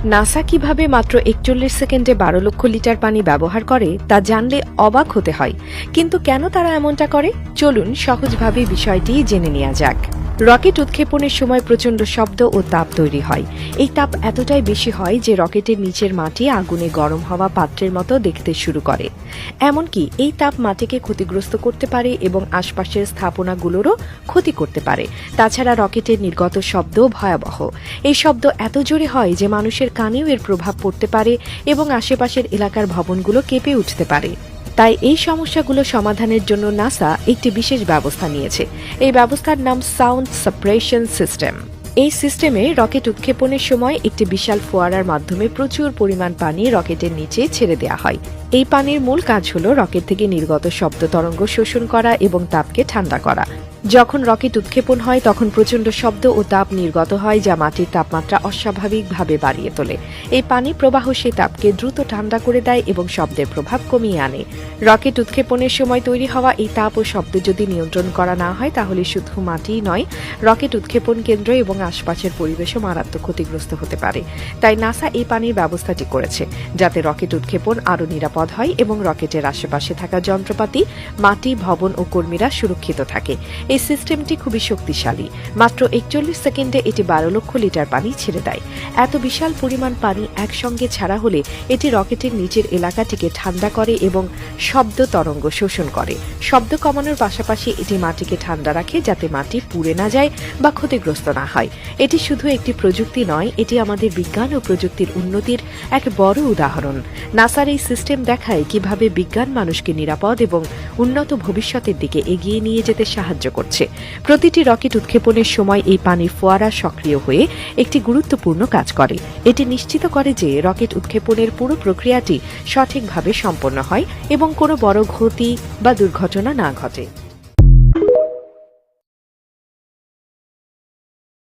NASA কিভাবে মাত্র ৪১ সেকেন্ডে ১২ লক্ষ লিটার পানি ব্যবহার করে তা জানলে অবাক হতে হয়, কিন্তু কেন তারা এমনটা করে চলুন সহজভাবে বিষয়টি জেনে নেওয়া যাক। রকেট উৎক্ষেপণের সময় প্রচণ্ড শব্দ ও তাপ তৈরি হয়। এই তাপ এতটাই বেশি হয় যে রকেটের নিচের মাটি আগুনে গরম হওয়া পাত্রের মতো দেখতে শুরু করে। এমনকি এই তাপ মাটিকে ক্ষতিগ্রস্ত করতে পারে এবং আশপাশের স্থাপনাগুলোরও ক্ষতি করতে পারে। তাছাড়া রকেটের নির্গত শব্দ ভয়াবহ। এই শব্দ এত জোরে হয় যে মানুষের কানেও এর প্রভাব পড়তে পারে এবং আশেপাশের এলাকার ভবনগুলো কেঁপে উঠতে পারে। তাই এই সমস্যাগুলো সমাধানের জন্য নাসা একটি বিশেষ ব্যবস্থা নিয়েছে। এই ব্যবস্থার নাম সাউন্ড সাপ্রেশন সিস্টেম। এই সিস্টেমে রকেট উৎক্ষেপণের সময় একটি বিশাল ফোয়ারার মাধ্যমে প্রচুর পরিমাণ পানি রকেটের নিচে ছেড়ে দেওয়া হয়। এই পানির মূল কাজ হল রকেট থেকে নির্গত শব্দ তরঙ্গ শোষণ করা এবং তাপকে ঠান্ডা করা। যখন রকেট উৎক্ষেপণ হয় তখন প্রচণ্ড শব্দ ও তাপ নির্গত হয় যা মাটির তাপমাত্রা অস্বাভাবিকভাবে বাড়িয়ে তোলে। এই পানি প্রবাহ সেই তাপকে দ্রুত ঠান্ডা করে দেয় এবং শব্দের প্রভাব কমিয়ে আনে। রকেট উৎক্ষেপণের সময় তৈরি হওয়া এই তাপ ও শব্দ যদি নিয়ন্ত্রণ করা না হয় তাহলে শুধু মাটিই নয়, রকেট উৎক্ষেপণ কেন্দ্র এবং আশপাশের পরিবেশও মারাত্মক ক্ষতিগ্রস্ত হতে পারে। তাই নাসা এই পানির ব্যবস্থাটি করেছে যাতে রকেট উৎক্ষেপণ আরও নিরাপদ হয় এবং রকেটের আশেপাশে থাকা যন্ত্রপাতি, মাটি, ভবন ও কর্মীরা সুরক্ষিত থাকে। এই সিস্টেমটি খুবই শক্তিশালী। মাত্র ৪১ সেকেন্ডে এটি ১২ লক্ষ লিটার পানি ছেড়ে দেয়। এত বিশাল পরিমাণ পানি একসঙ্গে ছাড়া হলে এটি রকেটের নিচের এলাকাটিকে ঠান্ডা করে এবং শব্দ তরঙ্গ শোষণ করে। শব্দ কমানোর পাশাপাশি এটি মাটিকে ঠান্ডা রাখে যাতে মাটি পুড়ে না যায় বা ক্ষতিগ্রস্ত না হয়। এটি শুধু একটি প্রযুক্তি নয়, এটি আমাদের বিজ্ঞান ও প্রযুক্তির উন্নতির এক বড় উদাহরণ। নাসার এই সিস্টেম দেখায় কিভাবে বিজ্ঞান মানুষকে নিরাপদ এবং উন্নত ভবিষ্যতের দিকে এগিয়ে নিয়ে যেতে সাহায্য করছে। প্রতিটি রকেট উৎক্ষেপণের সময় এই পানির ফোয়ারা সক্রিয় হয়ে একটি গুরুত্বপূর্ণ কাজ করে। এটি নিশ্চিত করে যে রকেট উৎক্ষেপণের পুরো প্রক্রিয়াটি সঠিকভাবে সম্পন্ন হয় এবং কোনো বড় ক্ষতি বা দুর্ঘটনা না ঘটে।